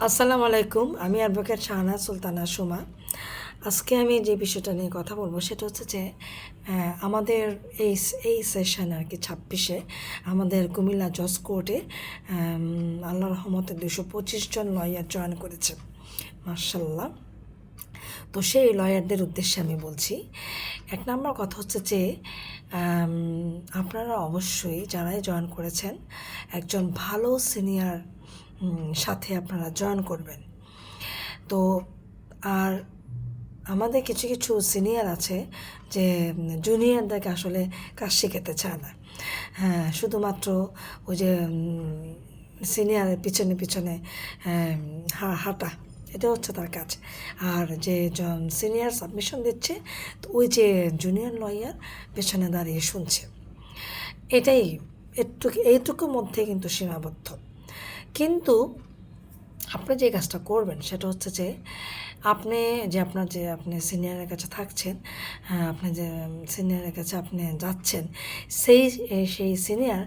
আসসালামু আলাইকুম। আমি অ্যাডভোকেট শাহানা সুলতানা সুমা। আজকে আমি যে বিষয়টা নিয়ে কথা বলবো সেটা হচ্ছে যে আমাদের এই সেশন আর কি 26-এ আমাদের কুমিল্লা জজ কোর্টে আল্লাহর রহমতে 225 জন লয়ার জয়েন করেছে। মার্শাল্লাহ। তো সেই লয়ারদের উদ্দেশ্যে আমি বলছি, এক নম্বর কথা হচ্ছে যে আপনারা অবশ্যই যারাই জয়েন করেছেন একজন ভালো সিনিয়র সাথে আপনারা জয়েন করবেন। তো আর আমাদের কিছু কিছু সিনিয়র আছে যে জুনিয়রদেরকে আসলে কাজ শেখাতে চায় না। হ্যাঁ, শুধুমাত্র ওই যে সিনিয়রের পিছনে পিছনে হাঁটা, এটা হচ্ছে তার কাজ। আর যে সিনিয়র সাবমিশন দিচ্ছে, তো ওই যে জুনিয়র লয়ার পেছনে দাঁড়িয়ে শুনছে। এটাই এইটুকুর মধ্যে কিন্তু সীমাবদ্ধ। কিন্তু আপনি যে কাজটা করবেন সেটা হচ্ছে যে আপনি সিনিয়রের কাছে থাকছেন, আপনি যে সিনিয়রের কাছে আপনি যাচ্ছেন, সেই সিনিয়র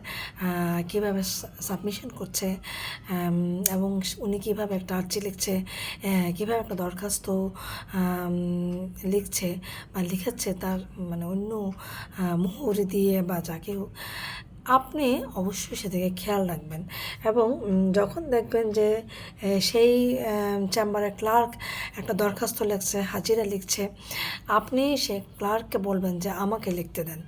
কীভাবে সাবমিশন করছে এবং উনি কীভাবে একটা আর্জি লিখছে, কীভাবে একটা দরখাস্ত লিখছে বা লিখাচ্ছে, তার মানে অন্য মুহুরি দিয়ে বা যাকে আপনি অবশ্যই সেদিকে খেয়াল রাখবেন। এবং যখন দেখবেন যে সেই চেম্বারের ক্লার্ক একটা দরখাস্ত লিখছে, হাজিরা লিখছে, আপনি সে ক্লার্ককে বলবেন যে আমাকে লিখতে দেন।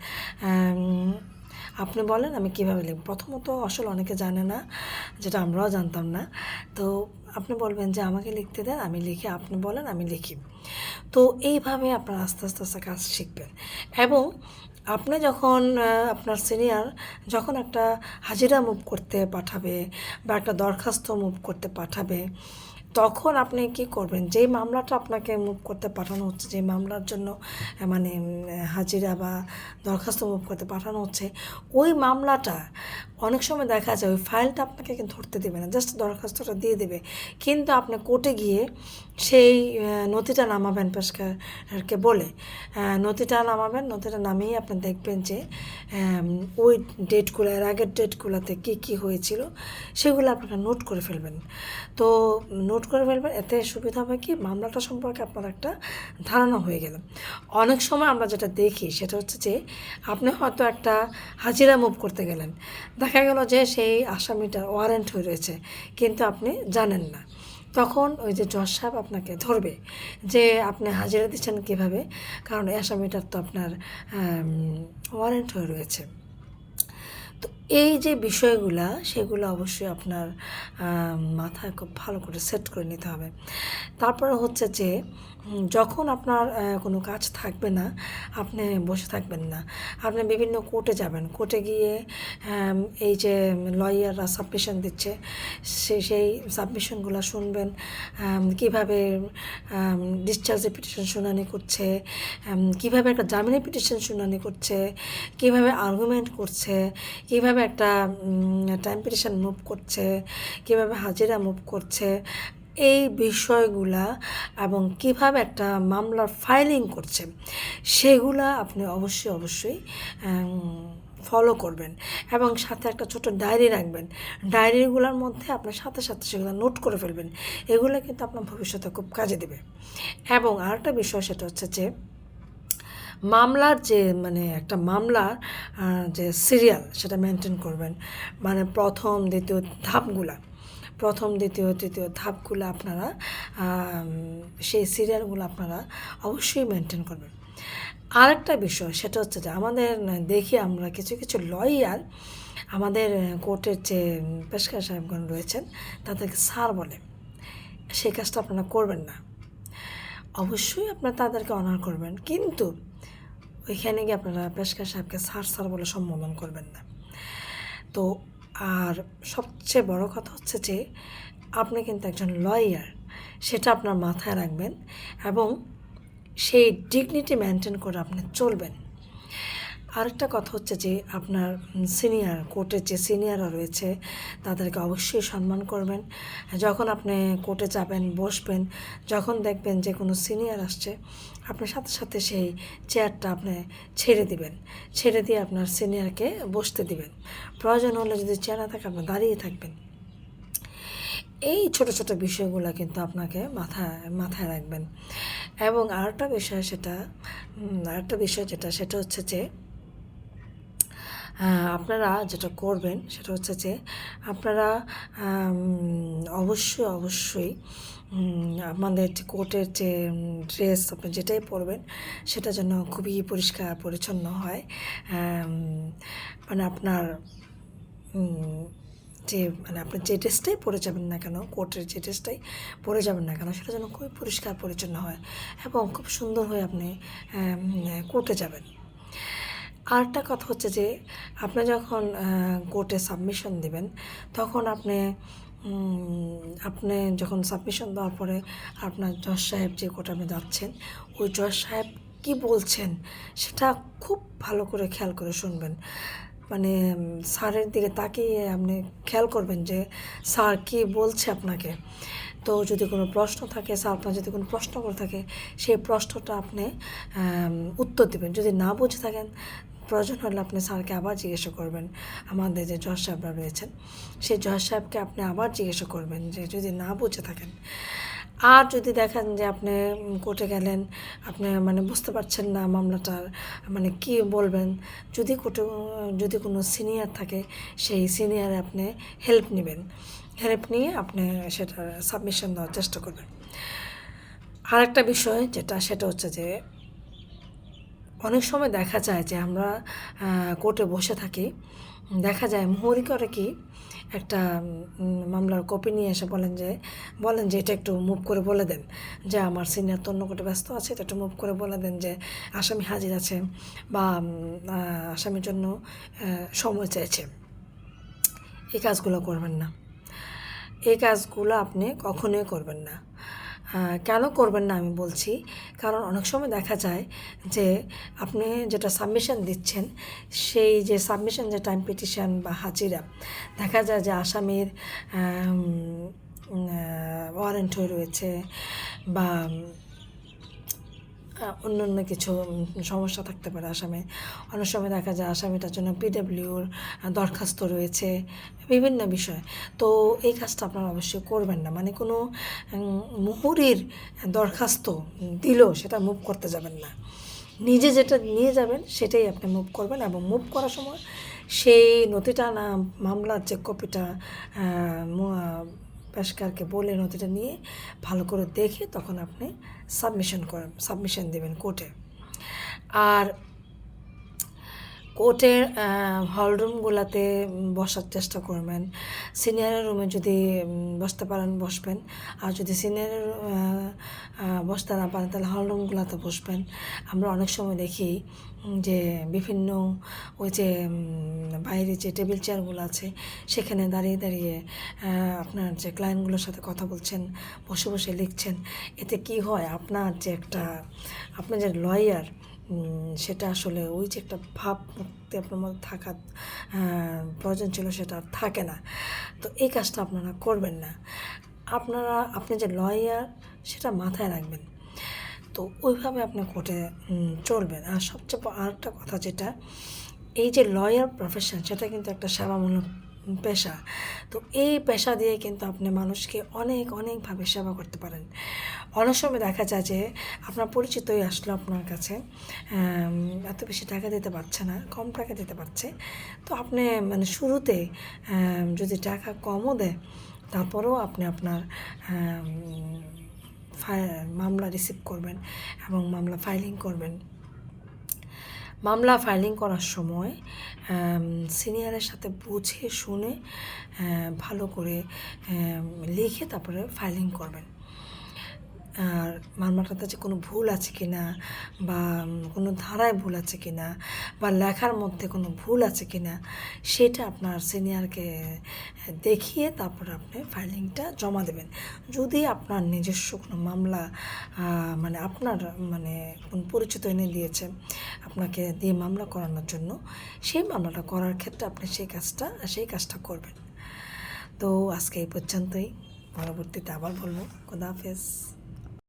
আপনি বলেন আমি কিভাবে লিখব। প্রথমত আসলে অনেকে জানে না, যেটা আমরাও জানতাম না। তো আপনি বলবেন যে আমাকে লিখতে দেন, আমি লিখি, আপনি বলেন আমি লিখি। তো এইভাবে আপনার আস্তে আস্তে আস্তে কাজ শিখবেন। এবং আপনি যখন আপনার সিনিয়র যখন একটা হাজিরা মুভ করতে পাঠাবে বা একটা দরখাস্ত মুভ করতে পাঠাবে, তখন আপনি কি করবেন, যেই মামলাটা আপনাকে মুভ করতে পাঠানো হচ্ছে, যে মামলার জন্য মানে হাজিরা বা দরখাস্ত মুভ করতে পাঠানো হচ্ছে, ওই মামলাটা অনেক সময় দেখা যায় ওই ফাইলটা আপনাকে কিন্তু ধরতে দেবে না, জাস্ট দরখাস্তটা দিয়ে দেবে। কিন্তু আপনি কোর্টে গিয়ে সেই নথিটা নামাবেন পেশকারকে বলে, নথিটা নামিয়ে আপনি দেখবেন যে ওই ডেটগুলো, এর আগের ডেটগুলোতে কী কী হয়েছিল সেগুলো আপনারা নোট করে ফেলবেন। তো নোট করে ফেলবেন, এতে সুবিধা হবে কি, মামলাটা সম্পর্কে আপনার একটা ধারণা হয়ে গেল। অনেক সময় আমরা যেটা দেখি সেটা হচ্ছে যে আপনি হয়তো একটা হাজিরা মুভ করতে গেলেন, দেখা গেল যে সেই আসামিটা ওয়ারেন্ট হয়ে রয়েছে, কিন্তু আপনি জানেন না। তখন ওই যে জজ সাহেব আপনাকে ধরবে যে আপনি হাজিরা দিচ্ছেন কীভাবে, কারণ এই আসামিটার তো আপনার ওয়ারেন্ট হয়ে রয়েছে। তো এই যে বিষয়গুলা, সেগুলো অবশ্যই আপনার মাথায় খুব ভালো করে সেট করে নিতে হবে। তারপরে হচ্ছে যে যখন আপনার কোনো কাজ থাকবে না, আপনি বসে থাকবেন না, আপনি বিভিন্ন কোর্টে যাবেন। কোর্টে গিয়ে এই যে লয়াররা সাবমিশন দিচ্ছে, সেই সাবমিশনগুলো শুনবেন, কীভাবে ডিসচার্জের পিটিশন শুনানি করছে, কীভাবে একটা জামিনের পিটিশন শুনানি করছে, কীভাবে আর্গুমেন্ট করছে, কীভাবে একটা টাইম পিটিশন মুভ করছে, কীভাবে হাজিরা মুভ করছে, এই বিষয়গুলা এবং কিভাবে একটা মামলার ফাইলিং করছে, সেগুলা আপনি অবশ্যই ফলো করবেন। এবং সাথে একটা ছোট ডায়েরি রাখবেন। ডায়েরিগুলোর মধ্যে আপনার সাথে সাথে সেগুলো নোট করে ফেলবেন। এগুলো কিন্তু আপনার ভবিষ্যতে খুব কাজে দেবে। এবং আরেকটা বিষয়, সেটা হচ্ছে যে মামলার যে মানে একটা মামলার যে সিরিয়াল, সেটা মেনটেন করবেন। মানে প্রথম দ্বিতীয় তৃতীয় ধাপগুলো আপনারা সেই সিরিয়ালগুলো আপনারা অবশ্যই মেনটেন করবেন। আরেকটা বিষয়, সেটা হচ্ছে যে দেখি আমরা কিছু কিছু লয়ার আমাদের কোর্টের যে পেশকার সাহেবগণ রয়েছেন তাদেরকে স্যার বলে। সেই কাজটা আপনারা করবেন না। অবশ্যই আপনারা তাদেরকে অনার করবেন, কিন্তু ওইখানে গিয়ে আপনারা পেশকার সাহেবকে স্যার বলে সম্বোধন করবেন না। তো আর সবচেয়ে বড় কথা হচ্ছে যে আপনি কিন্তু একজন লয়ার, সেটা আপনার মাথায় রাখবেন এবং সেই ডিগনিটি মেনটেন করে আপনি চলবেন। আরেকটা কথা হচ্ছে যে আপনার সিনিয়র, কোর্টের যে সিনিয়ররা রয়েছে তাদেরকে অবশ্যই সম্মান করবেন। যখন আপনি কোর্টে যাবেন, বসবেন, যখন দেখবেন যে কোনো সিনিয়র আসছে, আপনি সাথে সাথে সেই চেয়ারটা আপনি ছেড়ে দিয়ে আপনার সিনিয়রকে বসতে দিবেন। প্রয়োজন হলে যদি চেয়ার না থাকে আপনি দাঁড়িয়ে থাকবেন। এই ছোট ছোট বিষয়গুলো কিন্তু আপনাকে মাথায় রাখবেন। এবং আরেকটা বিষয় যেটা সেটা হচ্ছে যে আপনারা যেটা করবেন সেটা হচ্ছে যে আপনারা অবশ্যই আমাদের যে কোর্টের যে ড্রেস আপনি যেটাই পরবেন সেটা যেন খুবই পরিষ্কার পরিচ্ছন্ন হয়। মানে আপনার আপনি যে ড্রেসটাই পরে যাবেন না কেন, কোর্টের যে ড্রেসটাই পরে যাবেন না কেন, সেটা যেন খুবই পরিষ্কার পরিচ্ছন্ন হয় এবং খুব সুন্দর হয়ে আপনি কোর্টে যাবেন। আরেকটা কথা হচ্ছে যে আপনি যখন কোর্টে সাবমিশন দিবেন তখন আপনি যখন সাবমিশন দেওয়ার পরে আপনার জজ সাহেব যে কোর্টে আপনি যাচ্ছেন ওই জজ সাহেব কী বলছেন সেটা খুব ভালো করে খেয়াল করে শুনবেন। মানে স্যারের দিকে তাকিয়ে আপনি খেয়াল করবেন যে স্যার কী বলছে আপনাকে। তো যদি কোনো প্রশ্ন থাকে, স্যার আপনার যদি কোনো প্রশ্ন করে থাকে সেই প্রশ্নটা আপনি উত্তর দেবেন। যদি না বুঝে থাকেন প্রয়োজন হলে আপনি স্যারকে আবার জিজ্ঞাসা করবেন। আমাদের যে জজ সাহেবরা রয়েছেন সেই জজ সাহেবকে আপনি আবার জিজ্ঞাসা করবেন যে যদি না বুঝে থাকেন। আর যদি দেখেন যে আপনি কোর্টে গেলেন, আপনি বুঝতে পারছেন না মামলাটার কী বলবেন, যদি কোনো সিনিয়র থাকে সেই সিনিয়রে আপনি হেল্প নেবেন। হেল্প নিয়ে আপনি সেটা সাবমিশন দেওয়ার চেষ্টা করবেন। আরেকটা বিষয় সেটা হচ্ছে যে অনেক সময় দেখা যায় যে আমরা কোর্টে বসে থাকি, দেখা যায় মোহরি করে কি একটা মামলার কপি নিয়ে এসে বলেন যে এটা একটু মুভ করে বলে দেন, যে আমার সিনিয়র তো অন্য কোর্টে ব্যস্ত আছে, এটা একটু মুভ করে বলে দেন যে আসামি হাজির আছে বা আসামির জন্য সময় চাইছে। এই কাজগুলো করবেন না। এই কাজগুলো আপনি কখনোই করবেন না। কেন করবেন না আমি বলছি, কারণ অনেক সময় দেখা যায় যে আপনি যেটা সাবমিশন দিচ্ছেন সেই যে সাবমিশন যে টাইম পিটিশন বা হাজিরা, দেখা যায় যে আসামির ওয়ারেন্ট হয়ে রয়েছে বা অন্য কিছু সমস্যা থাকতে পারে আসামে। অনেক সময় দেখা যায় আসামিটার জন্য পিডব্লিউর দরখাস্ত রয়েছে, বিভিন্ন বিষয়। তো এই কাজটা আপনারা অবশ্যই করবেন না। কোনো মুহুরির দরখাস্ত দিলেও সেটা মুভ করতে যাবেন না। নিজে যেটা নিয়ে যাবেন সেটাই আপনি মুভ করবেন এবং মুভ করার সময় সেই নথিটা না মামলার যে কপিটা পেশকারকে বলে নথিটা নিয়ে ভালো করে দেখে তখন আপনি সাবমিশন দেবেন কোর্টে। আর কোর্টের হলরুমগুলোতে বসার চেষ্টা করবেন। সিনিয়রের রুমে যদি বসতে পারেন বসবেন, আর যদি সিনিয়রের বসতে না পারেন তাহলে হলরুমগুলোতে বসবেন। আমরা অনেক সময় দেখি যে বিভিন্ন ওই যে বাইরে যে টেবিল চেয়ারগুলো আছে সেখানে দাঁড়িয়ে আপনার যে ক্লায়েন্টগুলোর সাথে কথা বলছেন, বসে লিখছেন। এতে কি হয়, আপনার যে লয়ার সেটা আসলে ওই যে একটা ভাবমূর্তি আপনার মধ্যে থাকা প্রয়োজন ছিল সেটা আর থাকে না। তো এই কাজটা আপনারা করবেন না। আপনি যে লয়ার সেটা মাথায় রাখবেন। তো ওইভাবে আপনি কোর্টে চলবেন। আর সবচেয়ে আরেকটা কথা যেটা, এই যে লয়ার প্রফেশন সেটা কিন্তু একটা সেবামূলক পেশা। তো এই পেশা দিয়ে কিন্তু আপনি মানুষকে অনেকভাবে সেবা করতে পারেন। অনেক সময় দেখা যায় যে আপনার পরিচিতই আসলো আপনার কাছে, এত বেশি টাকা দিতে পারছে না, কম টাকা দিতে পারছে। তো আপনি শুরুতে যদি টাকা কমও দেয় তারপরেও আপনি আপনার মামলা রিসিভ করবেন এবং মামলা ফাইলিং করবেন। মামলা ফাইলিং করার সময় সিনিয়রের সাথে বুঝে শুনে ভালো করে লিখে তারপরে ফাইলিং করবেন। আর মামলাটাতে যে কোনো ভুল আছে কি না, বা কোনো ধারায় ভুল আছে কি না, বা লেখার মধ্যে কোনো ভুল আছে কি না, সেটা আপনার সিনিয়রকে দেখিয়ে তারপর আপনি ফাইলিংটা জমা দেবেন। যদি আপনার নিজস্ব কোনো মামলা আপনার কোন পরিচিত এনে দিয়েছে আপনাকে দিয়ে মামলা করানোর জন্য, সেই মামলাটা করার ক্ষেত্রে আপনি সেই কাজটা করবেন। তো আজকে এই পর্যন্তই, পরবর্তীতে আবার বলবো। খোদা হাফেজ।